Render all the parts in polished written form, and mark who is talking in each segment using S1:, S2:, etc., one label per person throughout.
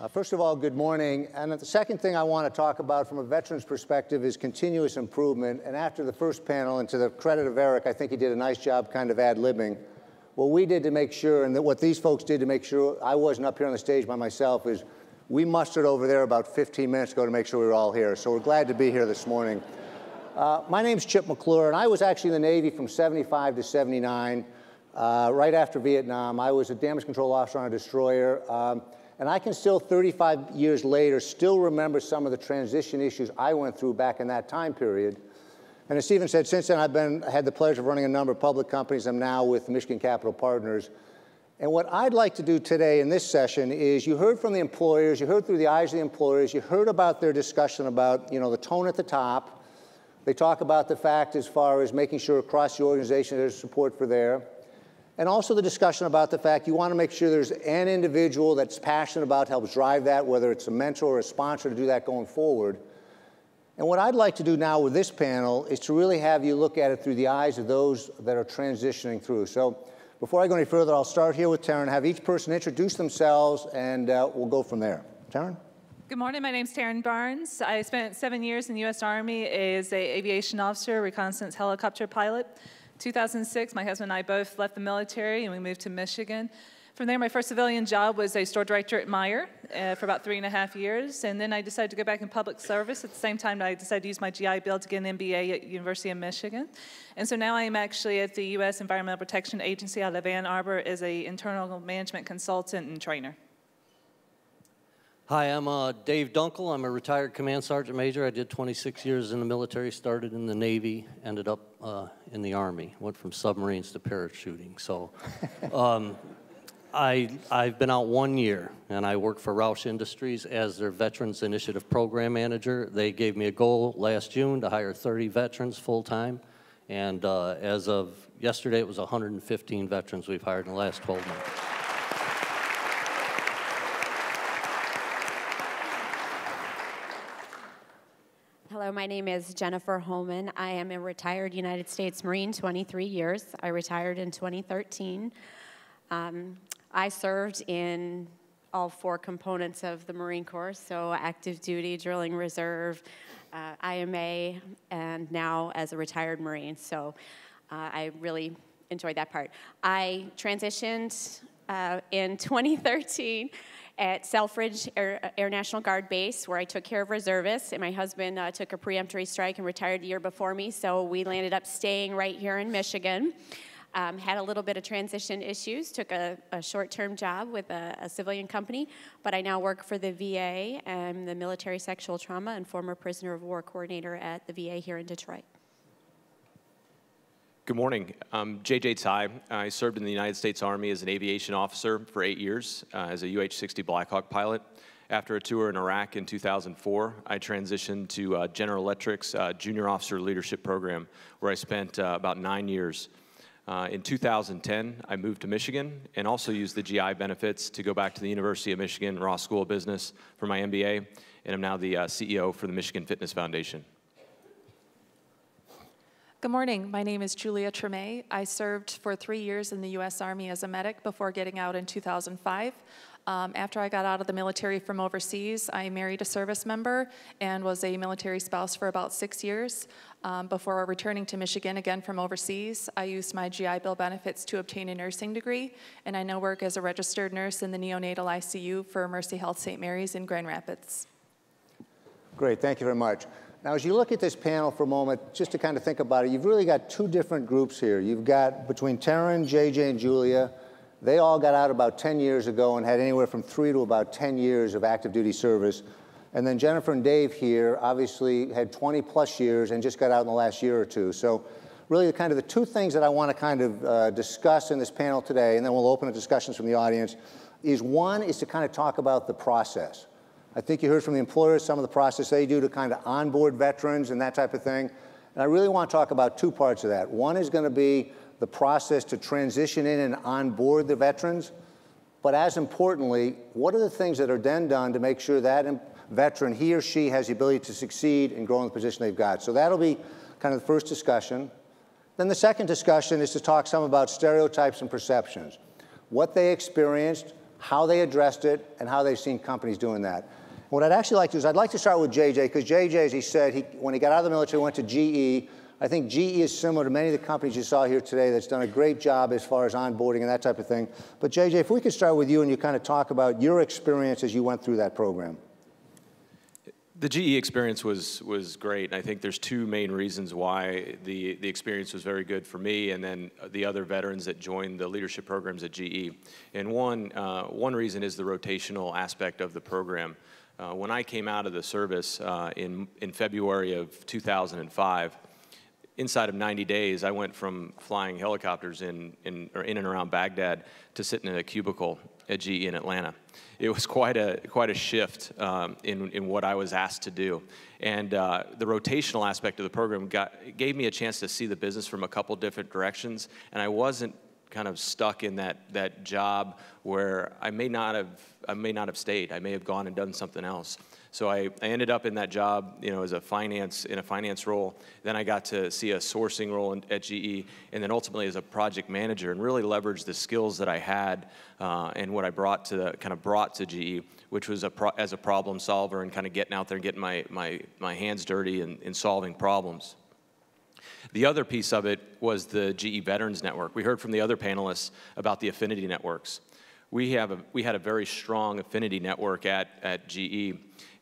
S1: First of all, good morning. And the second thing I want to talk about from a veteran's perspective is continuous improvement. And after the first panel, and to the credit of Eric, I think he did a nice job kind of ad-libbing. What we did to make sure, and what these folks did to make sure I wasn't up here on the stage by myself, is we mustered over there about 15 minutes ago to make sure we were all here. So we're glad to be here this morning. My name's Chip McClure, and I was actually in the Navy from 75 to 79. Right after Vietnam, I was a damage control officer on a destroyer. And I can still, 35 years later, still remember some of the transition issues I went through back in that time period. And as Stephen said, since then I had the pleasure of running a number of public companies. I'm now with Michigan Capital Partners. And what I'd like to do today in this session is, you heard from the employers, you heard through the eyes of the employers, you heard about their discussion about, the tone at the top. They talk about the fact as far as making sure across the organization there's support for there. And also the discussion about the fact you want to make sure there's an individual that's passionate about, helps drive that, whether it's a mentor or a sponsor, to do that going forward. And what I'd like to do now with this panel is to really have you look at it through the eyes of those that are transitioning through. So before I go any further, I'll start here with Taryn, have each person introduce themselves, and we'll go from there. Taryn?
S2: Good morning, my name's Taryn Barnes. I spent 7 years in the U.S. Army as an aviation officer, reconnaissance helicopter pilot. 2006, my husband and I both left the military and we moved to Michigan. From there, my first civilian job was a store director at Meijer for about 3.5 years. And then I decided to go back in public service. At the same time, I decided to use my GI Bill to get an MBA at University of Michigan. And so now I am actually at the U.S. Environmental Protection Agency out of Ann Arbor as an internal management consultant and trainer.
S3: Hi, I'm Dave Dunkel. I'm a retired Command Sergeant Major. I did 26 years in the military, started in the Navy, ended up in the Army. Went from submarines to parachuting. So I've been out 1 year, and I work for Roush Industries as their Veterans Initiative Program Manager. They gave me a goal last June to hire 30 veterans full-time. And as of yesterday, it was 115 veterans we've hired in the last 12 months.
S4: Hello, my name is Jennifer Holman. I am a retired United States Marine, 23 years. I retired in 2013. I served in all 4 components of the Marine Corps, so active duty, drilling reserve, IMA, and now as a retired Marine. So I really enjoyed that part. I transitioned in 2013 at Selfridge Air National Guard Base, where I took care of reservists, and my husband took a preemptory strike and retired the year before me, so we landed up staying right here in Michigan. Had a little bit of transition issues, took a short-term job with a civilian company, but I now work for the VA and the Military Sexual Trauma and former prisoner of war coordinator at the VA here in Detroit.
S5: Good morning. I'm J.J. Tsai. I served in the United States Army as an aviation officer for 8 years as a UH-60 Blackhawk pilot. After a tour in Iraq in 2004, I transitioned to General Electric's Junior Officer Leadership Program, where I spent about 9 years. In 2010, I moved to Michigan and also used the GI benefits to go back to the University of Michigan Ross School of Business for my MBA, and I'm now the CEO for the Michigan Fitness Foundation.
S2: Good morning, my name is Julia Tremay. I served for 3 years in the U.S. Army as a medic before getting out in 2005. After I got out of the military from overseas, I married a service member and was a military spouse for about 6 years. Before returning to Michigan again from overseas, I used my GI Bill benefits to obtain a nursing degree, and I now work as a registered nurse in the neonatal ICU for Mercy Health St. Mary's in Grand Rapids.
S1: Great, thank you very much. Now, as you look at this panel for a moment, just to kind of think about it, you've really got 2 different groups here. You've got, between Taryn, JJ, and Julia, they all got out about 10 years ago and had anywhere from 3 to about 10 years of active duty service. And then Jennifer and Dave here obviously had 20+ years and just got out in the last year or 2. So really kind of the 2 things that I want to kind of discuss in this panel today, and then we'll open up discussions from the audience, is one is to kind of talk about the process. I think you heard from the employers some of the process they do to kind of onboard veterans and that type of thing. And I really want to talk about 2 parts of that. One is going to be the process to transition in and onboard the veterans. But as importantly, what are the things that are then done to make sure that veteran, he or she, has the ability to succeed and grow in the position they've got? So that'll be kind of the first discussion. Then the second discussion is to talk some about stereotypes and perceptions. What they experienced, how they addressed it, and how they've seen companies doing that. What I'd actually like to do is I'd like to start with JJ, because JJ, as he said, when he got out of the military, went to GE. I think GE is similar to many of the companies you saw here today that's done a great job as far as onboarding and that type of thing. But JJ, if we could start with you and you kind of talk about your experience as you went through that program.
S5: The GE experience was great. I think there's two main reasons why the experience was very good for me and then the other veterans that joined the leadership programs at GE. And one reason is the rotational aspect of the program. When I came out of the service in February of 2005, inside of 90 days, I went from flying helicopters in and around Baghdad to sitting in a cubicle at GE in Atlanta. It was quite a shift in what I was asked to do. And the rotational aspect of the program gave me a chance to see the business from a couple different directions, and I wasn't kind of stuck in that job where I may not have stayed. I may have gone and done something else. So I ended up in that job, as in a finance role. Then I got to see a sourcing role at GE, and then ultimately as a project manager, and really leverage the skills that I had and what I brought to GE, which was as a problem solver and kind of getting out there and getting my hands dirty in solving problems. The other piece of it was the GE Veterans Network. We heard from the other panelists about the affinity networks. We had a very strong affinity network at GE,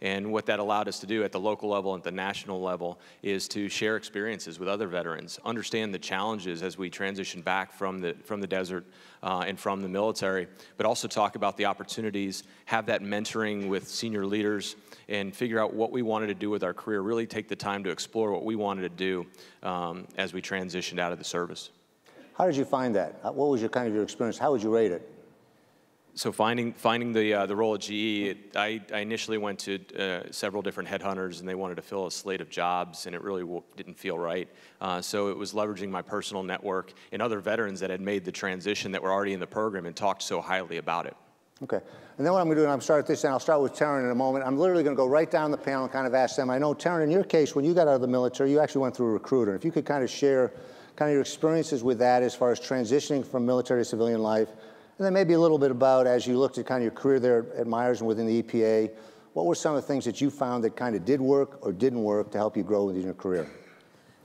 S5: and what that allowed us to do at the local level and at the national level is to share experiences with other veterans, understand the challenges as we transition back from the desert and from the military, but also talk about the opportunities, have that mentoring with senior leaders, and figure out what we wanted to do with our career, really take the time to explore what we wanted to do as we transitioned out of the service. How did you find that? What was your experience? How would you rate it? So finding the role at GE, I initially went to several different headhunters, and they wanted to fill a slate of jobs, and it really didn't feel right. So it was leveraging my personal network and other veterans that had made the transition that were already in the program and talked so highly about it. Okay. And then what I'm going to do, and I'm start at this end, I'll start with Taryn in a moment. I'm literally going to go right down the panel and kind of ask them. I know, Taryn, in your case, when you got out of the military, you actually went through a recruiter. If you could kind of share kind of your experiences with that as far as transitioning from military to civilian life, and then maybe a little bit about, as you looked at kind of your career there at Myers and within the EPA, what were some of the things that you found that kind of did work or didn't work to help you grow within your career?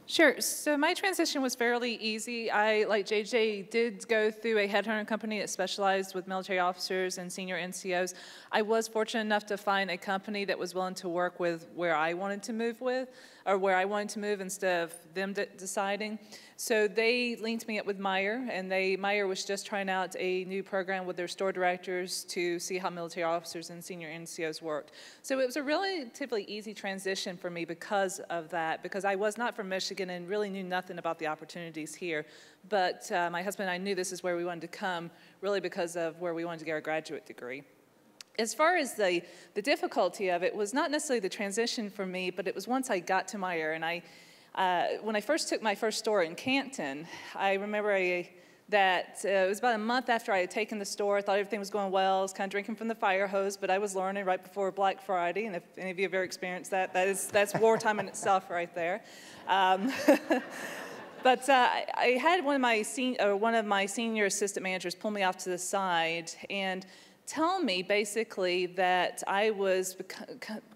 S2: Sure. So my transition was fairly easy. I, like JJ, did go through a headhunter company that specialized with military officers and senior NCOs. I was fortunate enough to find a company that was willing to work with where I wanted to move where I wanted to move instead of them deciding. So they linked me up with Meyer, and Meyer was just trying out a new program with their store directors to see how military officers and senior NCOs worked. So it was a relatively easy transition for me because of that, because I was not from Michigan and really knew nothing about the opportunities here. But my husband and I knew this is where we wanted to come, really because of where we wanted to get our graduate degree. As far as the difficulty of it was not necessarily the transition for me, but it was once I got to Meyer, and when I first took my first store in Canton, I remember that it was about a month after I had taken the store. I thought everything was going well. I was kind of drinking from the fire hose, but I was learning right before Black Friday, and if any of you have ever experienced that, that's wartime in itself right there. But I had one of my senior assistant managers pull me off to the side and tell me basically that I was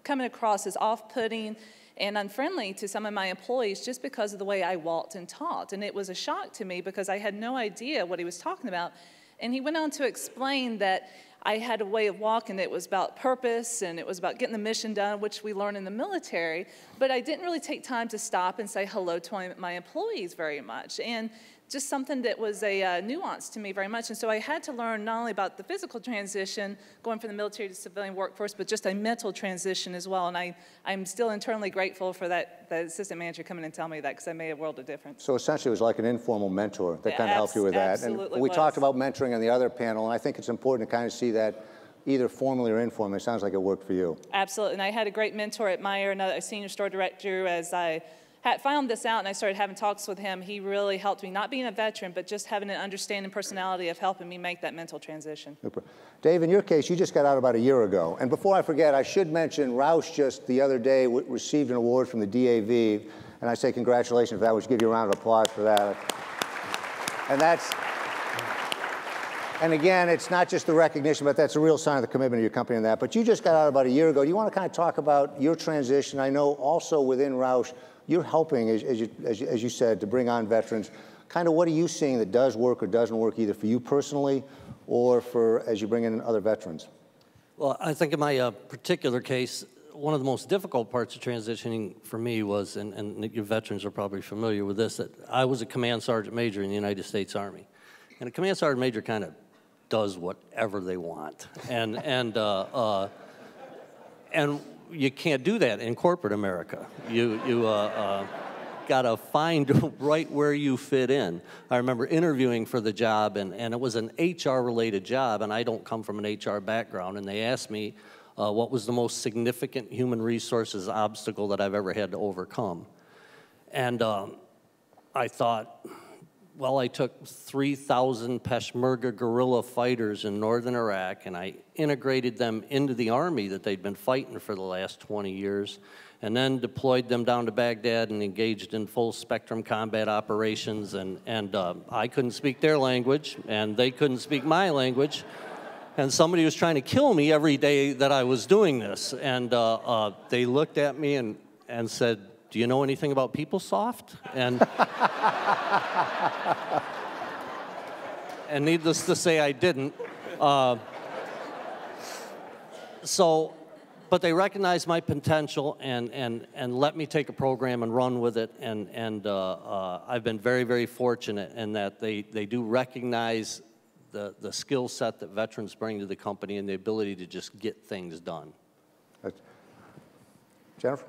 S2: coming across as off-putting and unfriendly to some of my employees just because of the way I walked and talked. And it was a shock to me because I had no idea what he was talking about. And he went on to explain that I had a way of walking that was about purpose and it was about getting the mission done, which we learn in the military. But I didn't really take time to stop and say hello to my employees very much. And just something that was a nuance to me very much. And so I had to learn not only about the physical transition, going from the military to civilian workforce, but just a mental transition as well. And I'm still internally grateful for that assistant manager coming and telling me that, because that made a world of difference. So essentially it was like an informal mentor that kind of helped you with that. And we talked about mentoring on the other panel, and I think it's important to kind of see that either formally or informally. It sounds like it worked for you. Absolutely. And I had a great mentor at Meyer, a senior store director, as I found this out and I started having talks with him. He really helped me, not being a veteran, but just having an understanding personality of helping me make that mental transition. Super. Dave, in your case, you just got out about a year ago. And before I forget, I should mention Roush just the other day received an award from the DAV, and I say congratulations for that. We should give you a round of applause for that. And
S1: And again, it's not just the recognition, but that's a real sign of the commitment of your company in that. But you just got out about a year ago. Do you want to kind of talk about your transition? I know also within Roush, you're helping, as you said, to bring on veterans. Kind of what are you seeing that does work or doesn't work, either for you personally or for as you bring in other veterans?
S3: Well, I think in my particular case, one of the most difficult parts of transitioning for me was, and your veterans are probably familiar with this, that I was a command sergeant major in the United States Army. And a command sergeant major kind of does whatever they want. And you can't do that in corporate America. You gotta find right where you fit in. I remember interviewing for the job, and it was an HR-related job, and I don't come from an HR background, and they asked me what was the most significant human resources obstacle that I've ever had to overcome. And I thought, well, I took 3,000 Peshmerga guerrilla fighters in northern Iraq, and I integrated them into the army that they'd been fighting for the last 20 years, and then deployed them down to Baghdad and engaged in full-spectrum combat operations, and I couldn't speak their language, and they couldn't speak my language, and somebody was trying to kill me every day that I was doing this, and they looked at me and said, "Do you know anything about PeopleSoft?" And needless to say, I didn't. But they recognized my potential and let me take a program and run with it. And I've been very, very fortunate in that they do recognize the skill set that veterans bring to the company and the ability to just get things done.
S1: Jennifer?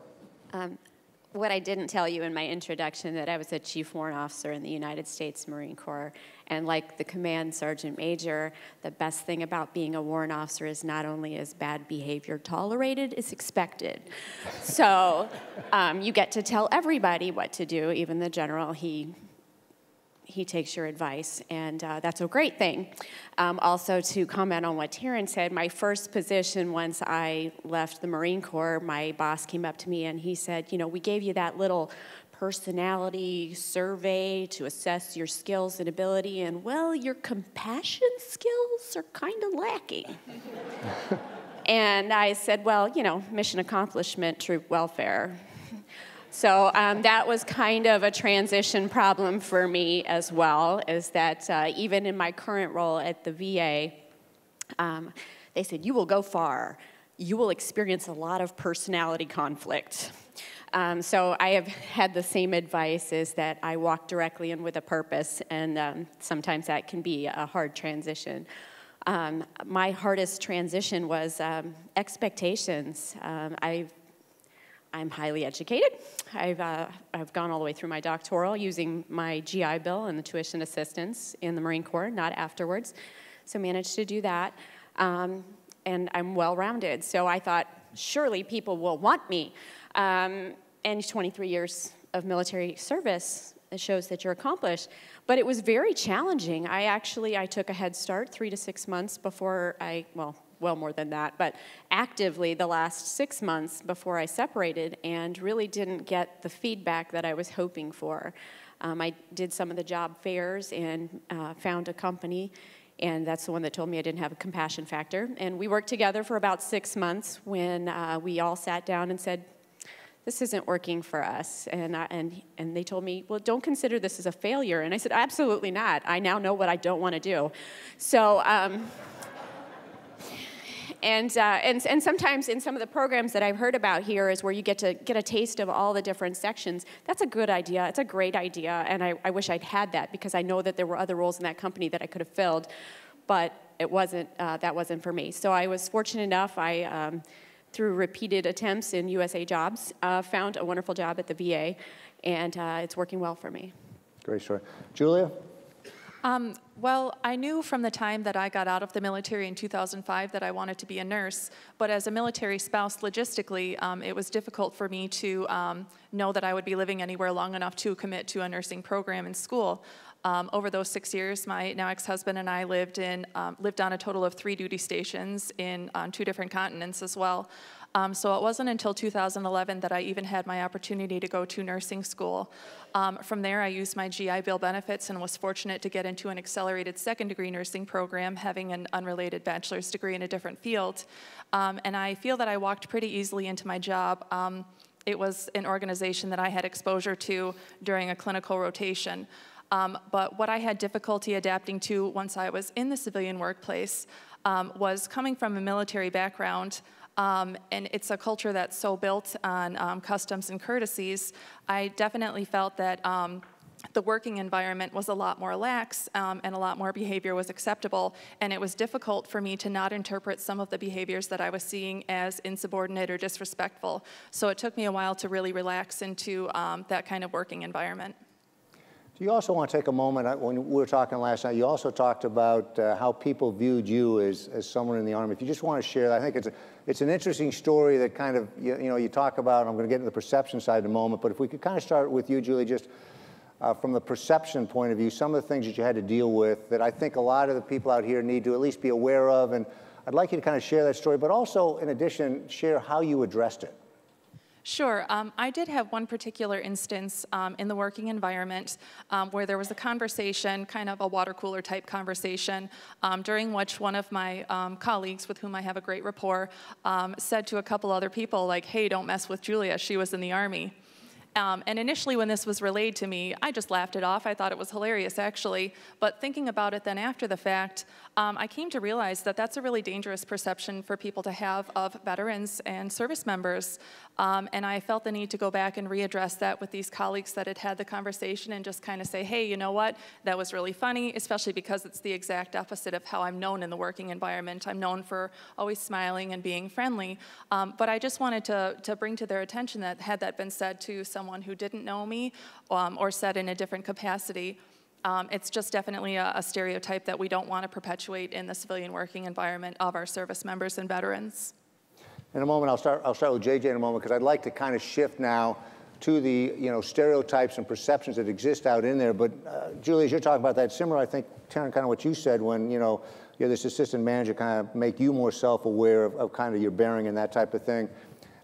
S4: What I didn't tell you in my introduction, that I was a Chief Warrant Officer in the United States Marine Corps. And like the Command Sergeant Major, the best thing about being a warrant officer is not only is bad behavior tolerated, it's expected. So you get to tell everybody what to do, even the general. He takes your advice, and that's a great thing. Also, to comment on what Taryn said, my first position once I left the Marine Corps, my boss came up to me and he said, you know, we gave you that little personality survey to assess your skills and ability, and well, your compassion skills are kind of lacking. And I said, well, you know, mission accomplishment, troop welfare. So that was kind of a transition problem for me as well, is that even in my current role at the VA, they said, you will go far. You will experience a lot of personality conflict. So I have had the same advice, is that I walk directly in with a purpose, and sometimes that can be a hard transition. My hardest transition was expectations. I'm highly educated. I've gone all the way through my doctoral using my GI Bill and the tuition assistance in the Marine Corps, not afterwards. So managed to do that. And I'm well-rounded. So I thought, surely people will want me. And 23 years of military service, it shows that you're accomplished. But it was very challenging. I took a head start 3 to 6 months before well more than that, but actively the last 6 months before I separated, and really didn't get the feedback that I was hoping for. I did some of the job fairs and found a company, and that's the one that told me I didn't have a compassion factor. And we worked together for about 6 months when we all sat down and said, this isn't working for us. And they told me, well, don't consider this as a failure. And I said, absolutely not. I now know what I don't want to do. So, and sometimes in some of the programs that I've heard about here is where you get to get a taste of all the different sections. That's a good idea. It's a great idea. And I wish I'd had that, because I know that there were other roles in that company that I could have filled. But it wasn't, that wasn't for me. So I was fortunate enough, through repeated attempts in USA Jobs, found a wonderful job at the VA, and it's working well for me.
S1: Great story. Julia?
S6: Well, I knew from the time that I got out of the military in 2005 that I wanted to be a nurse, but as a military spouse, logistically, it was difficult for me to know that I would be living anywhere long enough to commit to a nursing program in school. Over those 6 years, my now ex-husband and I lived on a total of 3 duty stations on 2 different continents as well. So it wasn't until 2011 that I even had my opportunity to go to nursing school. From there, I used my GI Bill benefits and was fortunate to get into an accelerated second-degree nursing program, having an unrelated bachelor's degree in a different field. And I feel that I walked pretty easily into my job. It was an organization that I had exposure to during a clinical rotation. But what I had difficulty adapting to once I was in the civilian workplace was coming from a military background, and it's a culture that's so built on customs and courtesies. I definitely felt that the working environment was a lot more lax and a lot more behavior was acceptable, and it was difficult for me to not interpret some of the behaviors that I was seeing as insubordinate or disrespectful. So it took me a while to really relax into that kind of working environment.
S1: Do you also want to take a moment, when we were talking last night, you also talked about how people viewed you as someone in the Army. If you just want to share that, I think it's an interesting story that kind of, you talk about, I'm going to get into the perception side in a moment, but if we could kind of start with you, Julie, just from the perception point of view, some of the things that you had to deal with that I think a lot of the people out here need to at least be aware of, and I'd like you to kind of share that story, but also, in addition, share how you addressed it.
S6: Sure. I did have one particular instance in the working environment where there was a conversation, kind of a water cooler type conversation, during which one of my colleagues, with whom I have a great rapport, said to a couple other people, like, hey, don't mess with Julia, she was in the Army. And initially when this was relayed to me, I just laughed it off. I thought it was hilarious, actually. But thinking about it then after the fact, I came to realize that that's a really dangerous perception for people to have of veterans and service members. And I felt the need to go back and readdress that with these colleagues that had had the conversation and just kind of say, hey, you know what, that was really funny, especially because it's the exact opposite of how I'm known in the working environment. I'm known for always smiling and being friendly. But I just wanted to bring to their attention that had that been said to someone who didn't know me or said in a different capacity, it's just definitely a stereotype that we don't want to perpetuate in the civilian working environment of our service members and veterans.
S1: In a moment, I'll start with JJ in a moment, because I'd like to kind of shift now to the stereotypes and perceptions that exist out in there. But Julie, as you're talking about that, similar, I think, Taryn, kind of what you said when you're this assistant manager, kind of make you more self-aware of kind of your bearing and that type of thing.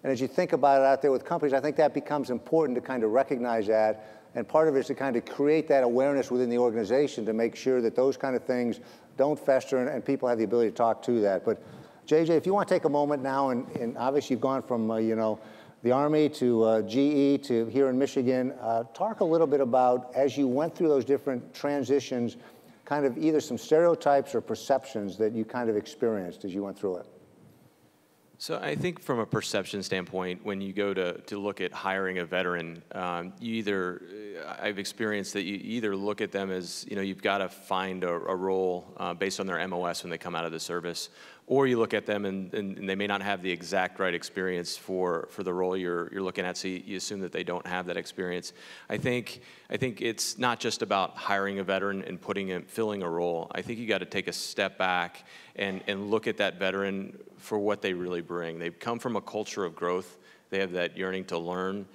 S1: And as you think about it out there with companies, I think that becomes important to kind of recognize that. And part of it is to kind of create that awareness within the organization to make sure that those kind of things don't fester and people have the ability to talk to that. But JJ, if you want to take a moment now, and obviously you've gone from the Army to GE to here in Michigan, talk a little bit about, as you went through those different transitions, kind of either some stereotypes or perceptions that you kind of experienced as you went through it.
S5: So I think from a perception standpoint, when you go to look at hiring a veteran, I've experienced that you either look at them as, you've got to find a role based on their MOS when they come out of the service, or you look at them and they may not have the exact right experience for the role you're looking at, so you assume that they don't have that experience. I think it's not just about hiring a veteran and filling a role. I think you got to take a step back and look at that veteran for what they really bring. They come from a culture of growth. They have that yearning to learn.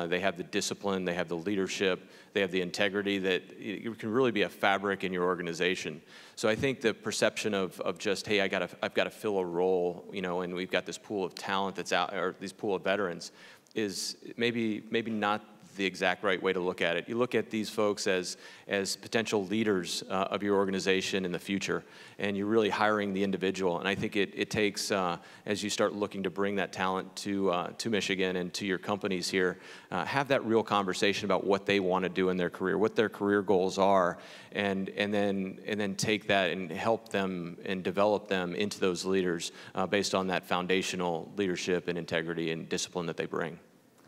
S5: They have the discipline. They have the leadership. They have the integrity that it can really be a fabric in your organization. So I think the perception of just, hey, I've got to fill a role, and we've got this pool of talent that's out, or this pool of veterans, is maybe not the exact right way to look at it. You look at these folks as potential leaders of your organization in the future, and you're really hiring the individual. And I think it takes, as you start looking to bring that talent to Michigan and to your companies here, have that real conversation about what they want to do in their career, what their career goals are, and then take that and help them and develop them into those leaders based on that foundational leadership and integrity and discipline that they bring.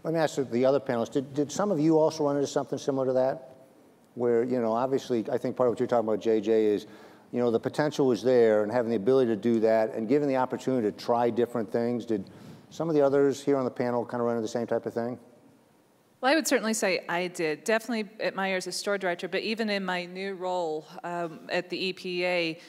S1: Let me ask the other panelists, did some of you also run into something similar to that? Where, obviously, I think part of what you're talking about, JJ, is, the potential was there and having the ability to do that and given the opportunity to try different things. Did some of the others here on the panel kind of run into the same type of thing?
S2: Well, I would certainly say I did. Definitely at my years as store director, but even in my new role at the EPA,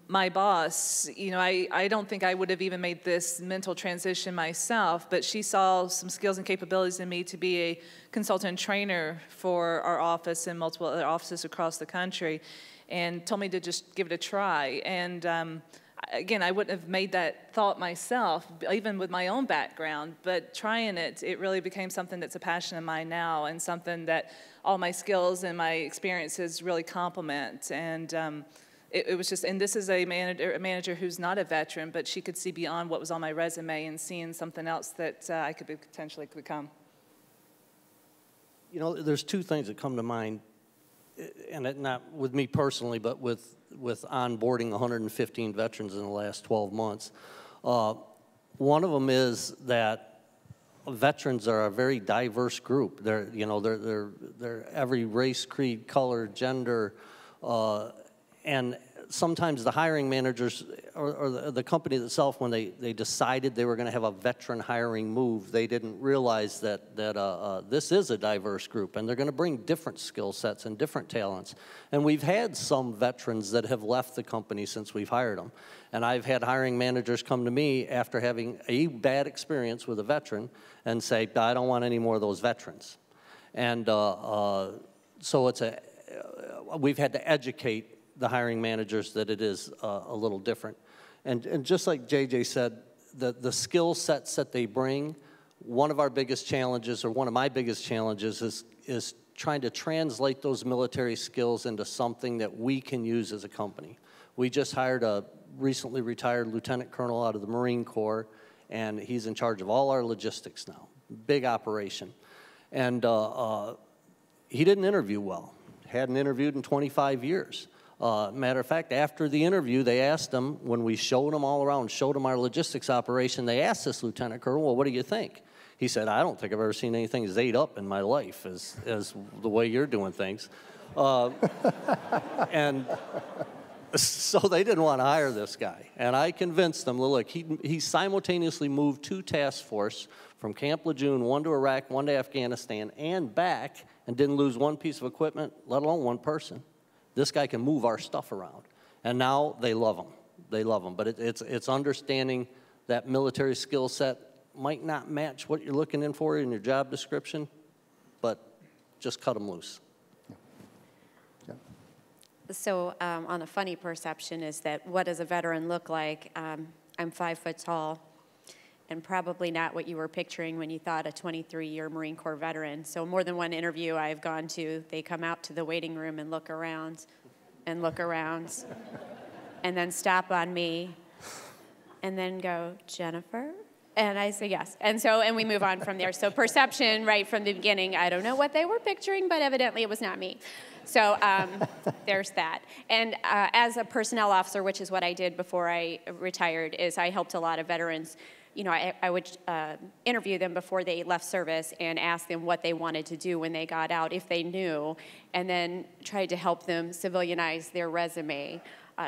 S2: my boss, I don't think I would have even made this mental transition myself, but she saw some skills and capabilities in me to be a consultant trainer for our office and multiple other offices across the country, and told me to just give it a try. And again, I wouldn't have made that thought myself, even with my own background, but trying it, it really became something that's a passion of mine now, and something that all my skills and my experiences really complement. And it was just, and this is a manager who's not a veteran, but she could see beyond what was on my resume and seeing something else that I could potentially become.
S3: You know, there's two things that come to mind, and not with me personally, but with onboarding 115 veterans in the last 12 months. One of them is that veterans are a very diverse group. They're every race, creed, color, gender, and sometimes the hiring managers or the company itself, when they decided they were going to have a veteran hiring move, they didn't realize that this is a diverse group, and they're going to bring different skill sets and different talents. And we've had some veterans that have left the company since we've hired them. And I've had hiring managers come to me after having a bad experience with a veteran and say, I don't want any more of those veterans. And so we've had to educate the hiring managers that it is a little different. And just like JJ said, the skill sets that they bring, one of our biggest challenges, or one of my biggest challenges, is trying to translate those military skills into something that we can use as a company. We just hired a recently retired lieutenant colonel out of the Marine Corps, and he's in charge of all our logistics now. Big operation. And he didn't interview well. Hadn't interviewed in 25 years. Matter of fact, after the interview, they asked him, when we showed him all around, showed him our logistics operation, they asked this lieutenant colonel, well, what do you think? He said, I don't think I've ever seen anything as ate up in my life as the way you're doing things. And so they didn't want to hire this guy. And I convinced them, look, he simultaneously moved 2 task force from Camp Lejeune, 1 to Iraq, 1 to Afghanistan, and back, and didn't lose 1 piece of equipment, let alone 1 person. This guy can move our stuff around. And now they love him. They love him. But it's understanding that military skill set might not match what you're looking in for in your job description, but just cut them loose.
S4: So on a funny perception is that, what does a veteran look like? I'm 5 foot tall, and probably not what you were picturing when you thought a 23-year Marine Corps veteran. So more than one interview I've gone to, they come out to the waiting room and look around, and then stop on me, and then go, Jennifer? And I say yes. And we move on from there. So perception right from the beginning, I don't know what they were picturing, but evidently it was not me. So there's that. And as a personnel officer, which is what I did before I retired, is I helped a lot of veterans. You know, I would interview them before they left service and ask them what they wanted to do when they got out, if they knew, and then tried to help them civilianize their resume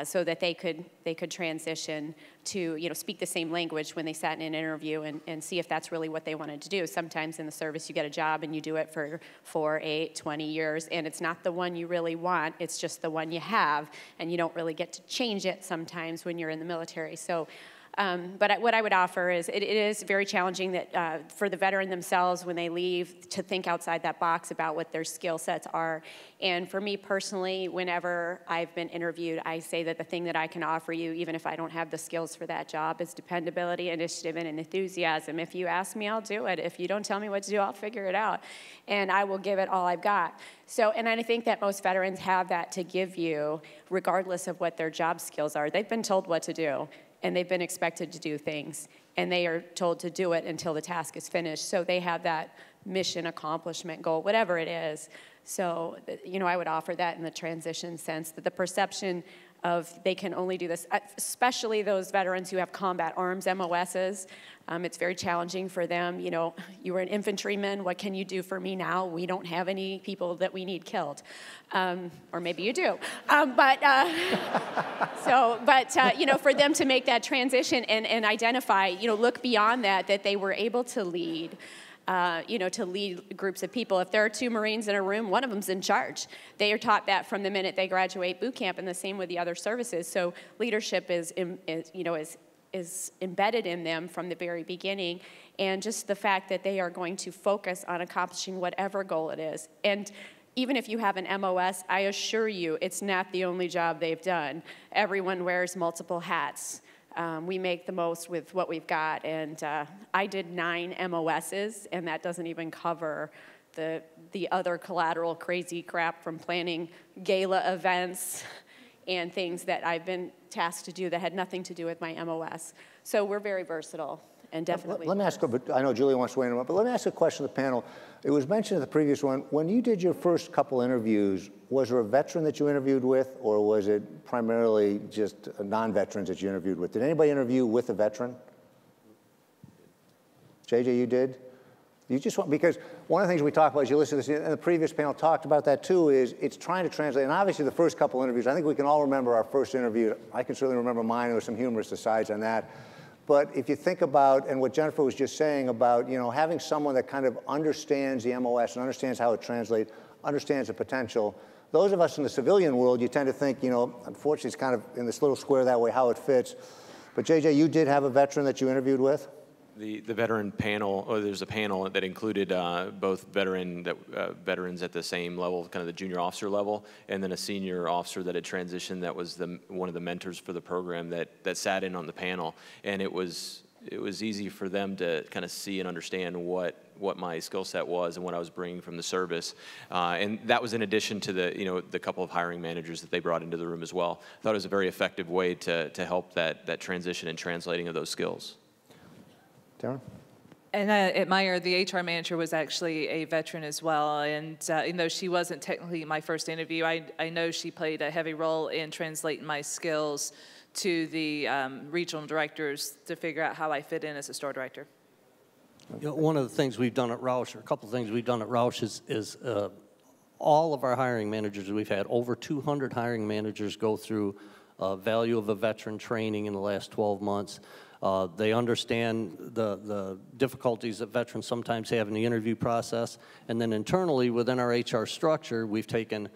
S4: so that they could transition to, you know, speak the same language when they sat in an interview and see if that's really what they wanted to do. Sometimes in the service you get a job and you do it for 4, 8, 20 years, and it's not the one you really want, it's just the one you have, and you don't really get to change it sometimes when you're in the military. So. But what I would offer is it is very challenging that for the veteran themselves when they leave to think outside that box about what their skill sets are. And for me personally, whenever I've been interviewed, I say that the thing that I can offer you, even if I don't have the skills for that job, is dependability, initiative, and enthusiasm. If you ask me, I'll do it. If you don't tell me what to do, I'll figure it out. And I will give it all I've got. So, and I think that most veterans have that to give you, regardless of what their job skills are. They've been told what to do, and they've been expected to do things, and they are told to do it until the task is finished. So they have that mission, accomplishment, goal, whatever it is. So, you know, I would offer that in the transition sense, that the perception of they can only do this, especially those veterans who have combat arms, MOSs. It's very challenging for them. You know, you were an infantryman, what can you do for me now? We don't have any people that we need killed. Or maybe you do. You know, for them to make that transition and identify, you know, look beyond that they were able to lead. You know, to lead groups of people. If there are 2 Marines in a room, one of them's in charge. They are taught that from the minute they graduate boot camp, and the same with the other services. So leadership is embedded in them from the very beginning, and just the fact that they are going to focus on accomplishing whatever goal it is. And even if you have an MOS, I assure you it's not the only job they've done. Everyone wears multiple hats. We make the most with what we've got, and I did 9 MOSs, and that doesn't even cover the other collateral crazy crap from planning gala events and things that I've been tasked to do that had nothing to do with my MOS. So we're very versatile and definitely.
S1: Let me ask, but I know Julie wants to weigh in on it, but let me ask a question to the panel. It was mentioned in the previous one, when you did your first couple interviews, was there a veteran that you interviewed with, or was it primarily just non-veterans that you interviewed with? Did anybody interview with a veteran? JJ, you did? You just want, because one of the things we talk about as you listen to this, and the previous panel talked about that too, is it's trying to translate. And obviously the first couple interviews, I think we can all remember our first interview. I can certainly remember mine. There were some humorous asides on that. But if you think about, and what Jennifer was just saying about, having someone that kind of understands the MOS and understands how it translates, understands the potential, those of us in the civilian world, you tend to think, unfortunately it's kind of in this little square that way, how it fits. But JJ, you did have a veteran that you interviewed with?
S5: The veteran panel, or there's a panel that included both veterans at the same level, kind of the junior officer level, and then a senior officer that had transitioned that was one of the mentors for the program that sat in on the panel. And it was easy for them to kind of see and understand what my skill set was and what I was bringing from the service. And that was in addition to the couple of hiring managers that they brought into the room as well. I thought it was a very effective way to help that transition and translating of those skills.
S1: Darren?
S2: And I admire the HR manager was actually a veteran as well. And even though she wasn't technically my first interview, I know she played a heavy role in translating my skills to the regional directors to figure out how I fit in as a store director.
S3: One of the things we've done at Roush, or a couple of things we've done at Roush is all of our hiring managers, we've had over 200 hiring managers go through value of a veteran training in the last 12 months. They understand the difficulties that veterans sometimes have in the interview process. And then internally within our HR structure, we've taken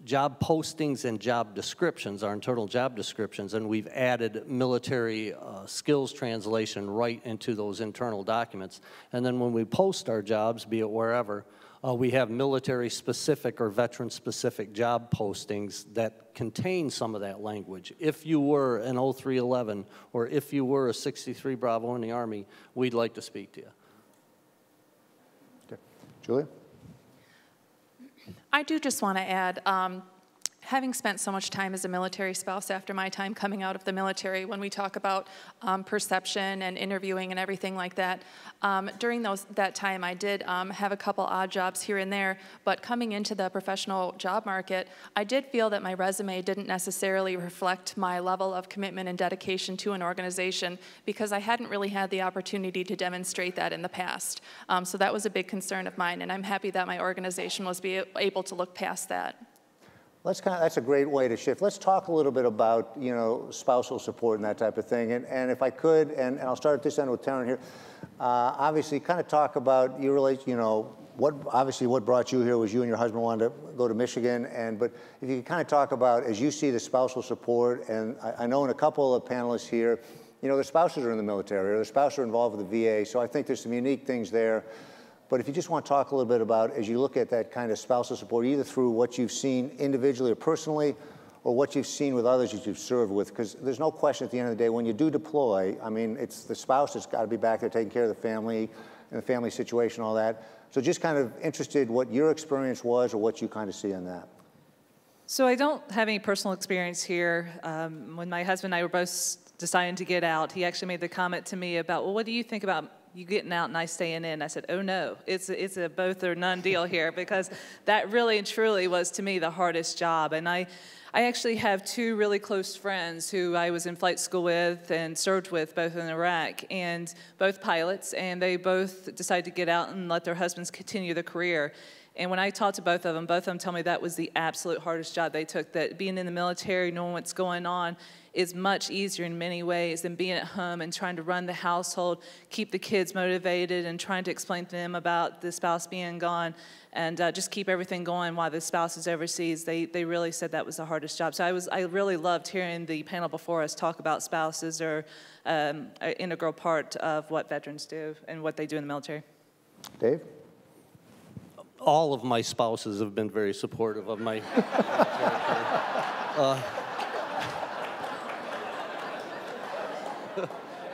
S3: job postings and job descriptions, our internal job descriptions, and we've added military skills translation right into those internal documents. And then when we post our jobs, be it wherever, we have military-specific or veteran-specific job postings that contain some of that language. If you were an 0311 or if you were a 63 Bravo in the Army, we'd like to speak to you.
S1: Okay. Julia?
S6: I do just want to add, having spent so much time as a military spouse after my time coming out of the military, when we talk about perception and interviewing and everything like that, during that time I did have a couple odd jobs here and there, but coming into the professional job market, I did feel that my resume didn't necessarily reflect my level of commitment and dedication to an organization because I hadn't really had the opportunity to demonstrate that in the past. So that was a big concern of mine, and I'm happy that my organization was able to look past that.
S1: That's a great way to shift. Let's talk a little bit about, spousal support and that type of thing. And if I could, and I'll start at this end with Taryn here, obviously kind of talk about your relation, what brought you here was you and your husband wanted to go to Michigan. But if you could kind of talk about, as you see the spousal support, and I know in a couple of panelists here, their spouses are in the military or their spouses are involved with the VA. So I think there's some unique things there. But if you just want to talk a little bit about, as you look at that kind of spousal support, either through what you've seen individually or personally, or what you've seen with others that you've served with, because there's no question at the end of the day, when you do deploy, I mean, it's the spouse that's got to be back there taking care of the family and the family situation, all that. So just kind of interested what your experience was or what you kind of see in that.
S2: So I don't have any personal experience here. When my husband and I were both deciding to get out, he actually made the comment to me about, well, what do you think about you getting out and I staying in? I said, oh no, it's a both or none deal here, because that really and truly was to me the hardest job. And I actually have two really close friends who I was in flight school with and served with both in Iraq, and both pilots, and they both decided to get out and let their husbands continue their career. And when I talked to both of them tell me that was the absolute hardest job they took, that being in the military, knowing what's going on, is much easier in many ways than being at home and trying to run the household, keep the kids motivated, and trying to explain to them about the spouse being gone, and just keep everything going while the spouse is overseas. They really said that was the hardest job. So I really loved hearing the panel before us talk about spouses are an integral part of what veterans do and what they do in the military.
S1: Dave?
S3: all of my spouses have been very supportive of my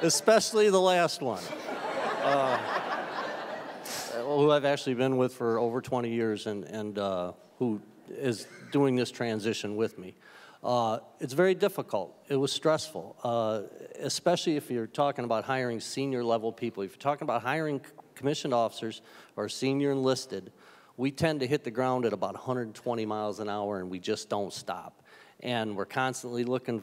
S3: especially the last one, who I've actually been with for over 20 years and who is doing this transition with me. It's very difficult. It was stressful, especially if you're talking about hiring senior level people. If you're talking about hiring commissioned officers or senior enlisted, we tend to hit the ground at about 120 miles an hour and we just don't stop. And we're constantly looking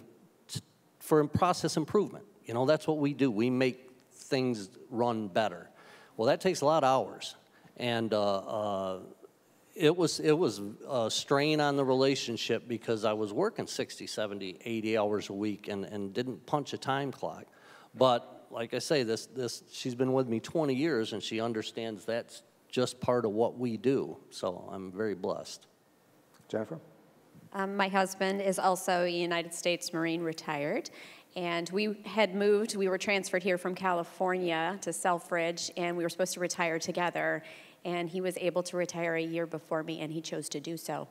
S3: for process improvement. You know, that's what we do. We make things run better. Well, that takes a lot of hours. And it was a strain on the relationship because I was working 60, 70, 80 hours a week and didn't punch a time clock. But like I say, she's been with me 20 years and she understands that's just part of what we do. So I'm very blessed.
S1: Jennifer?
S4: My husband is also a United States Marine retired. And we had moved, we were transferred here from California to Selfridge, and we were supposed to retire together. And he was able to retire a year before me, and he chose to do so.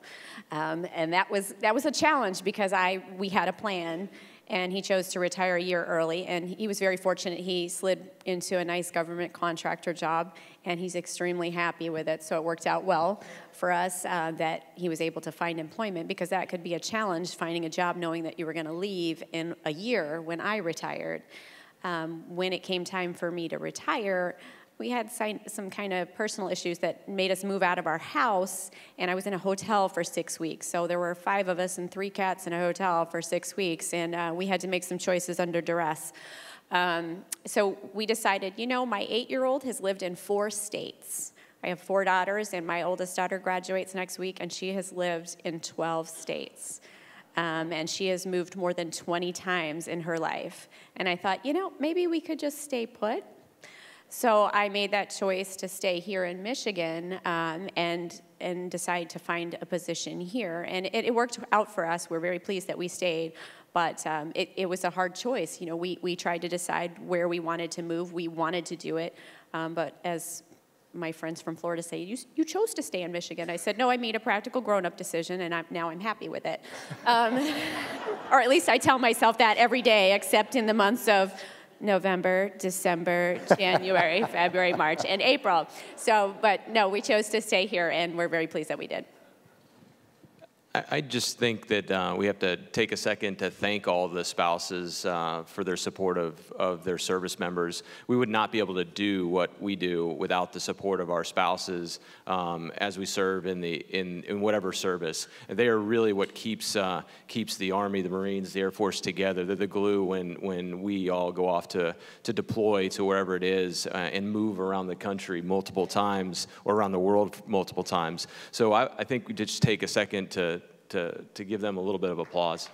S4: And that was a challenge because we had a plan, and he chose to retire a year early. And he was very fortunate. He slid into a nice government contractor job, and he's extremely happy with it. So it worked out well for us that he was able to find employment, because that could be a challenge, finding a job knowing that you were going to leave in a year when I retired. When it came time for me to retire, we had some kind of personal issues that made us move out of our house, and I was in a hotel for 6 weeks. So there were 5 of us and 3 cats in a hotel for 6 weeks, and we had to make some choices under duress. So we decided, you know, my 8-year-old has lived in 4 states. I have 4 daughters, and my oldest daughter graduates next week, and she has lived in 12 states. And she has moved more than 20 times in her life. And I thought, you know, maybe we could just stay put. So I made that choice to stay here in Michigan and decide to find a position here. And it worked out for us. We're very pleased that we stayed. But it was a hard choice. You know, we tried to decide where we wanted to move. We wanted to do it. But as my friends from Florida say, you chose to stay in Michigan. I said, no, I made a practical grown-up decision, and now I'm happy with it. Or at least I tell myself that every day, except in the months of November, December, January, February, March, and April. So, but no, we chose to stay here, and we're very pleased that we did.
S5: I just think that we have to take a second to thank all the spouses for their support of their service members. We would not be able to do what we do without the support of our spouses as we serve in whatever service. They are really what keeps the Army, the Marines, the Air Force together. They're the glue when we all go off to deploy to wherever it is and move around the country multiple times or around the world multiple times. So I think we just take a second to give them a little bit of applause.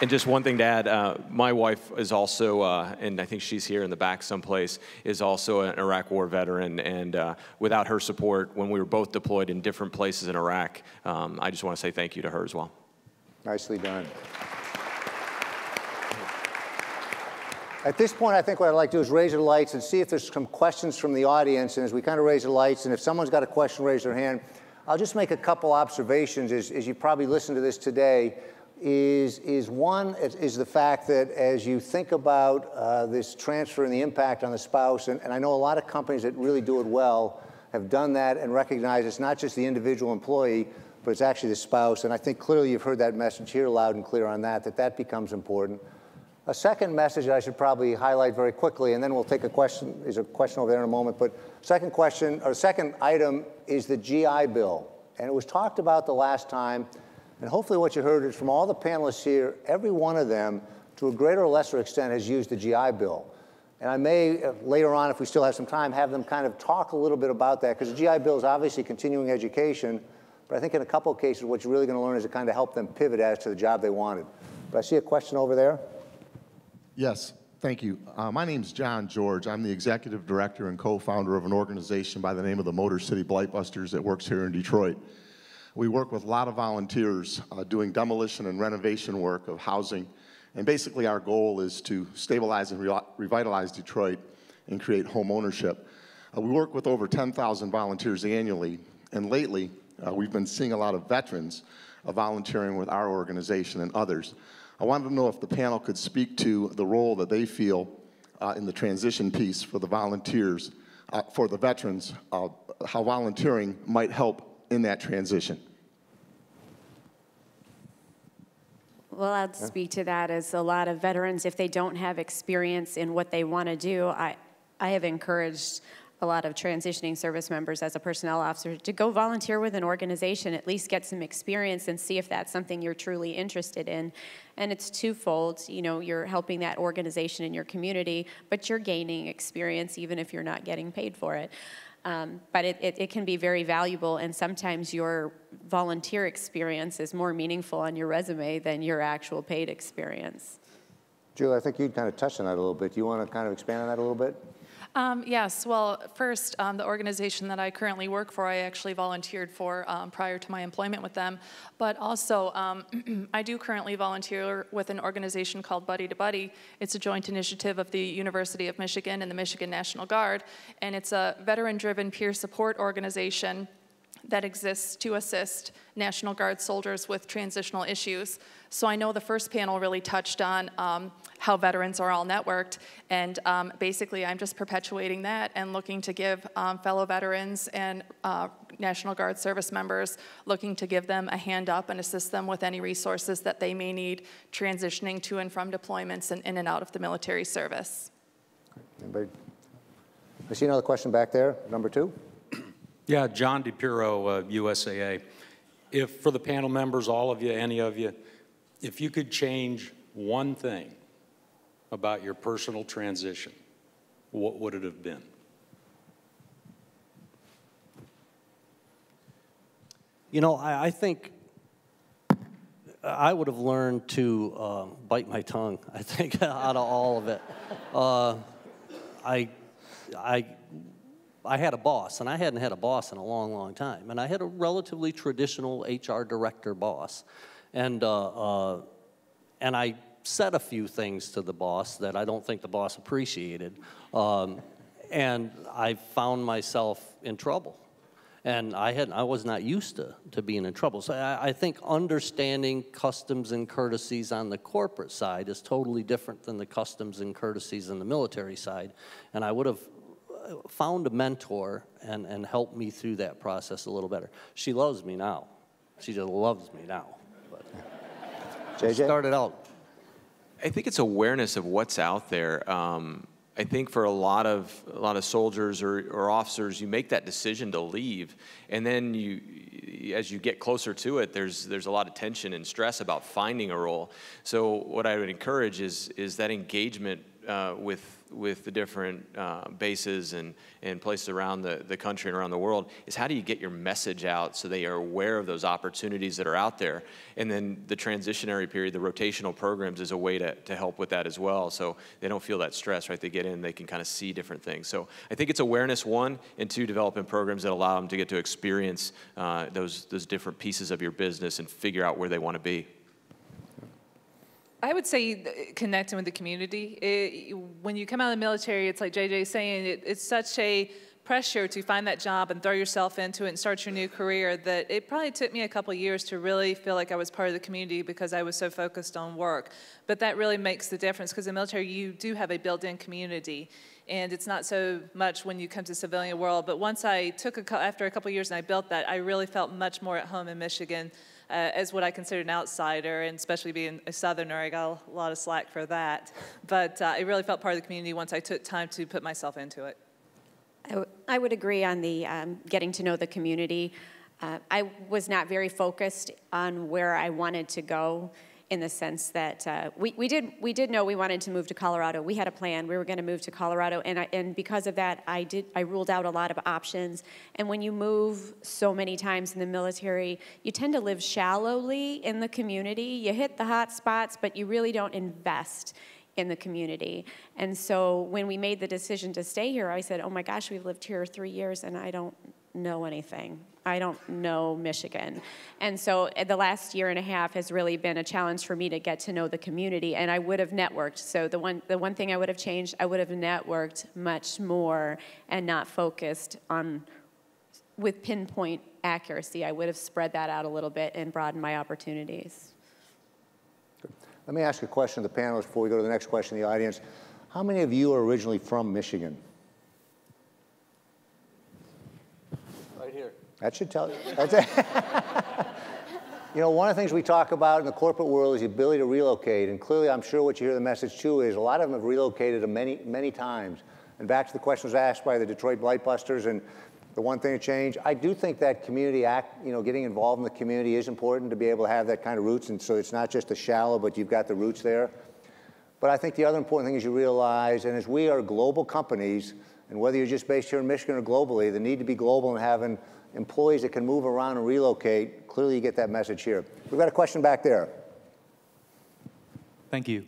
S5: And just one thing to add, my wife is also, and I think she's here in the back someplace, is also an Iraq War veteran, and without her support, when we were both deployed in different places in Iraq, I just want to say thank you to her as well.
S1: Nicely done. At this point, I think what I'd like to do is raise the lights and see if there's some questions from the audience. And as we kind of raise the lights, and if someone's got a question, raise their hand. I'll just make a couple observations as you probably listen to this today. One is the fact that as you think about this transfer and the impact on the spouse, and I know a lot of companies that really do it well have done that and recognize it's not just the individual employee, but it's actually the spouse. And I think clearly you've heard that message here loud and clear on that becomes important. A second message that I should probably highlight very quickly, and then we'll take a question. There's a question over there in a moment. But second item is the GI Bill. And it was talked about the last time, and hopefully what you heard is from all the panelists here, every one of them, to a greater or lesser extent, has used the GI Bill. And I may, later on, if we still have some time, have them kind of talk a little bit about that, because the GI Bill is obviously continuing education, but I think in a couple of cases, what you're really going to learn is to kind of help them pivot as to the job they wanted. But I see a question over there.
S7: Yes, thank you. My name's John George. I'm the executive director and co-founder of an organization by the name of the Motor City Blightbusters that works here in Detroit. We work with a lot of volunteers doing demolition and renovation work of housing And basically our goal is to stabilize and revitalize Detroit and create home ownership. We work with over 10,000 volunteers annually, and lately we've been seeing a lot of veterans volunteering with our organization and others. I wanted to know if the panel could speak to the role that they feel in the transition piece for the volunteers, for the veterans, how volunteering might help in that transition.
S4: Well, I'd speak to that as a lot of veterans, if they don't have experience in what they want to do, I have encouraged a lot of transitioning service members as a personnel officer to go volunteer with an organization, at least get some experience and see if that's something you're truly interested in. And it's twofold. You know, you're helping that organization in your community, but you're gaining experience even if you're not getting paid for it. But it can be very valuable, and sometimes your volunteer experience is more meaningful on your resume than your actual paid experience.
S1: Julie, I think you'd kind of touched on that a little bit. Do you want to kind of expand on that a little bit?
S6: Yes, well, first, the organization that I currently work for, I actually volunteered for prior to my employment with them. But also, I do currently volunteer with an organization called Buddy to Buddy. It's a joint initiative of the University of Michigan and the Michigan National Guard, and it's a veteran-driven peer support organization that exists to assist National Guard soldiers with transitional issues. So I know the first panel really touched on how veterans are all networked, and basically I'm just perpetuating that and looking to give fellow veterans and National Guard service members, looking to give them a hand up and assist them with any resources that they may need transitioning to and from deployments and in and out of the military service.
S1: Anybody? I see another question back there, number 2.
S8: Yeah, John DePiro, USAA. If, for the panel members, all of you, any of you, if you could change one thing about your personal transition, what would it have been?
S3: You know, I think I would have learned to bite my tongue, I think, out of all of it. I had a boss, and I hadn't had a boss in a long, long time. And I had a relatively traditional HR director boss. And I said a few things to the boss that I don't think the boss appreciated. And I found myself in trouble. And I was not used to being in trouble. So I think understanding customs and courtesies on the corporate side is totally different than the customs and courtesies on the military side. And I would have found a mentor and helped me through that process a little better. She loves me now. She just loves me now. But
S1: JJ?
S3: Started out.
S5: I think it's awareness of what's out there. I think for a lot of soldiers or officers, you make that decision to leave, and then as you get closer to it, there's a lot of tension and stress about finding a role. So what I would encourage is that engagement with the different bases and places around the country and around the world is how do you get your message out so they are aware of those opportunities that are out there. And then the transitionary period, the rotational programs is a way to help with that as well, so they don't feel that stress, right? They get in, they can kind of see different things. So I think it's awareness, 1, and 2, developing programs that allow them to get to experience those different pieces of your business and figure out where they want to be.
S2: I would say connecting with the community. When you come out of the military, it's like JJ's saying, it's such a pressure to find that job and throw yourself into it and start your new career that it probably took me a couple of years to really feel like I was part of the community because I was so focused on work. But that really makes the difference because in the military, you do have a built-in community. And it's not so much when you come to the civilian world. But once I after a couple of years and I built that, I really felt much more at home in Michigan. As what I considered an outsider, and especially being a Southerner, I got a lot of slack for that. But I really felt part of the community once I took time to put myself into it.
S4: I would agree on the getting to know the community. I was not very focused on where I wanted to go, in the sense that we did know we wanted to move to Colorado. We had a plan. We were going to move to Colorado, and because of that, I ruled out a lot of options. And when you move so many times in the military, you tend to live shallowly in the community. You hit the hot spots, but you really don't invest in the community. And so when we made the decision to stay here, I said, oh my gosh, we've lived here 3 years, and I don't know anything. I don't know Michigan. And so the last year and a half has really been a challenge for me to get to know the community, and I would have networked. So the one thing I would have changed, I would have networked much more and not focused on with pinpoint accuracy. I would have spread that out a little bit and broadened my opportunities.
S1: Let me ask a question to the panelists before we go to the next question in the audience. How many of you are originally from Michigan?
S3: Right here.
S1: That should tell you. That's it. You know, one of the things we talk about in the corporate world is the ability to relocate. And clearly, I'm sure what you hear the message too is a lot of them have relocated many, many times. And back to the question was asked by the Detroit Blightbusters and the one thing to change, I do think that community act, you know, getting involved in the community is important to be able to have that kind of roots. And so it's not just a shallow, but you've got the roots there. But I think the other important thing is you realize, and as we are global companies, and whether you're just based here in Michigan or globally, the need to be global and having employees that can move around and relocate, clearly you get that message here. We've got a question back there.
S9: Thank you.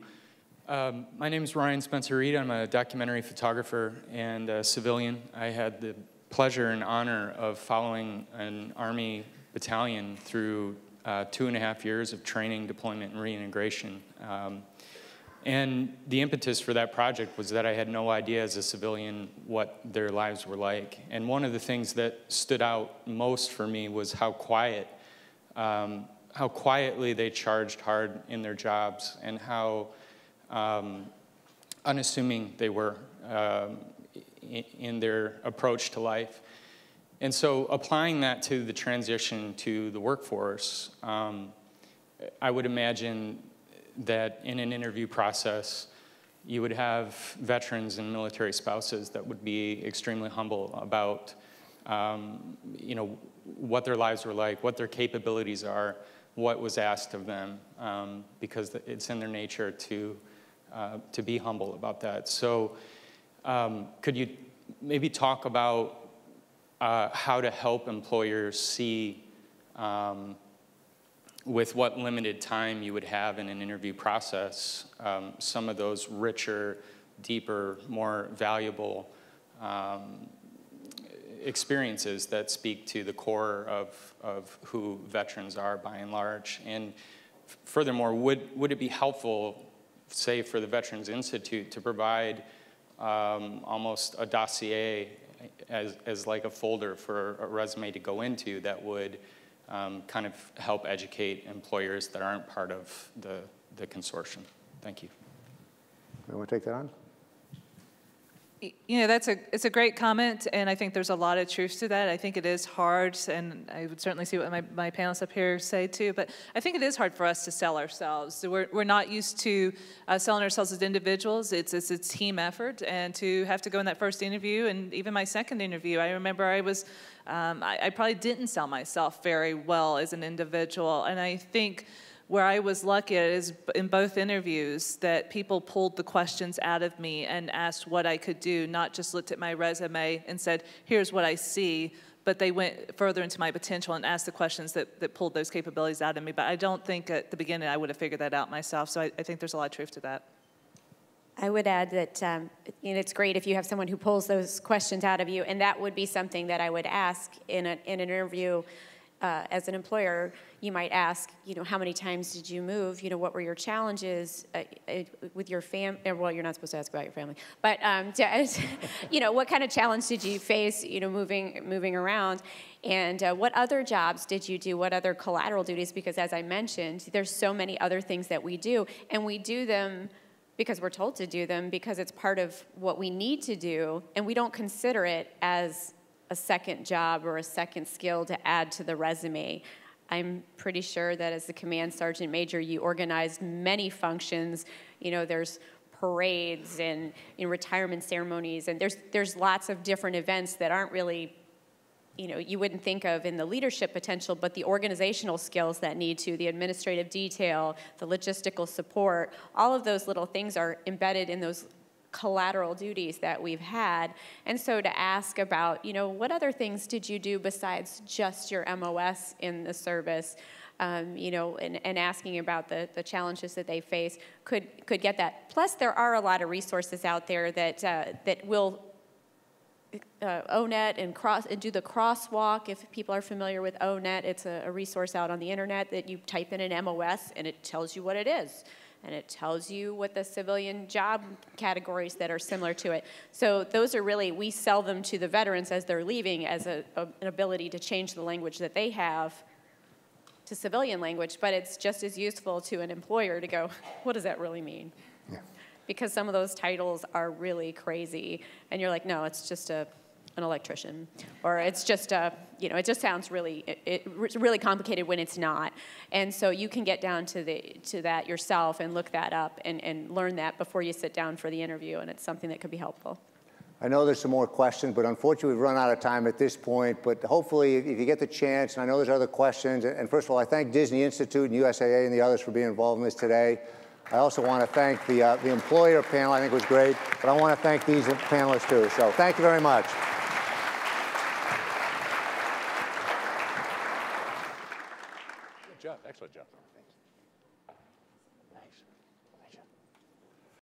S9: My name is Ryan Spencer-Reed. I'm a documentary photographer and a civilian. I had the pleasure and honor of following an Army battalion through 2.5 years of training, deployment, and reintegration. And the impetus for that project was that I had no idea as a civilian what their lives were like. And one of the things that stood out most for me was how quietly they charged hard in their jobs and how unassuming they were in their approach to life. And so applying that to the transition to the workforce, I would imagine that in an interview process, you would have veterans and military spouses that would be extremely humble about you know, what their lives were like, what their capabilities are, what was asked of them, because it's in their nature to be humble about that. So could you maybe talk about how to help employers see with what limited time you would have in an interview process, some of those richer, deeper, more valuable experiences that speak to the core of who veterans are by and large? And furthermore, would it be helpful, say, for the Veterans Institute to provide almost a dossier as like a folder for a resume to go into that would kind of help educate employers that aren't part of the consortium? Thank you.
S1: You want to take that on?
S2: You know, it's a great comment, and I think there's a lot of truth to that. I think it is hard, and I would certainly see what my panelists up here say too, but I think it is hard for us to sell ourselves. We're not used to selling ourselves as individuals. It's a team effort, and to have to go in that first interview, and even my second interview, I remember I probably didn't sell myself very well as an individual, and I think where I was lucky is in both interviews that people pulled the questions out of me and asked what I could do, not just looked at my resume and said, here's what I see, but they went further into my potential and asked the questions that pulled those capabilities out of me. But I don't think at the beginning I would have figured that out myself, so I think there's a lot of truth to that.
S4: I would add that you know, it's great if you have someone who pulls those questions out of you, and that would be something that I would ask in an interview. As an employer, you might ask, you know, how many times did you move? You know, what were your challenges with your family? Well, you're not supposed to ask about your family, but you know, what kind of challenge did you face? You know, moving around, and what other jobs did you do? What other collateral duties? Because as I mentioned, there's so many other things that we do, and we do them because we're told to do them because it's part of what we need to do, and we don't consider it as a second job or a second skill to add to the resume. I'm pretty sure that as the command sergeant major, you organized many functions. You know, there's parades and retirement ceremonies, and there's lots of different events that aren't really, you know, you wouldn't think of in the leadership potential, but the organizational skills that need to, the administrative detail, the logistical support, all of those little things are embedded in those collateral duties that we've had. And so to ask about, you know, what other things did you do besides just your MOS in the service, you know, and asking about the challenges that they face could get that. Plus, there are a lot of resources out there that will ONET and do the crosswalk. If people are familiar with ONET, it's a resource out on the internet that you type in an MOS and it tells you what it is. And it tells you what the civilian job categories that are similar to it. So those are really, we sell them to the veterans as they're leaving as an ability to change the language that they have to civilian language, but it's just as useful to an employer to go, what does that really mean? Yeah. Because some of those titles are really crazy, and you're like, no, it's just an electrician, or it's just it just sounds really, it's really complicated when it's not. And so you can get down to that yourself and look that up and learn that before you sit down for the interview, and it's something that could be helpful.
S1: I know there's some more questions, but unfortunately we've run out of time at this point. But hopefully, if you get the chance, and I know there's other questions, and first of all, I thank Disney Institute and USAA and the others for being involved in this today. I also want to thank the employer panel. I think it was great. But I want to thank these panelists, too. So thank you very much.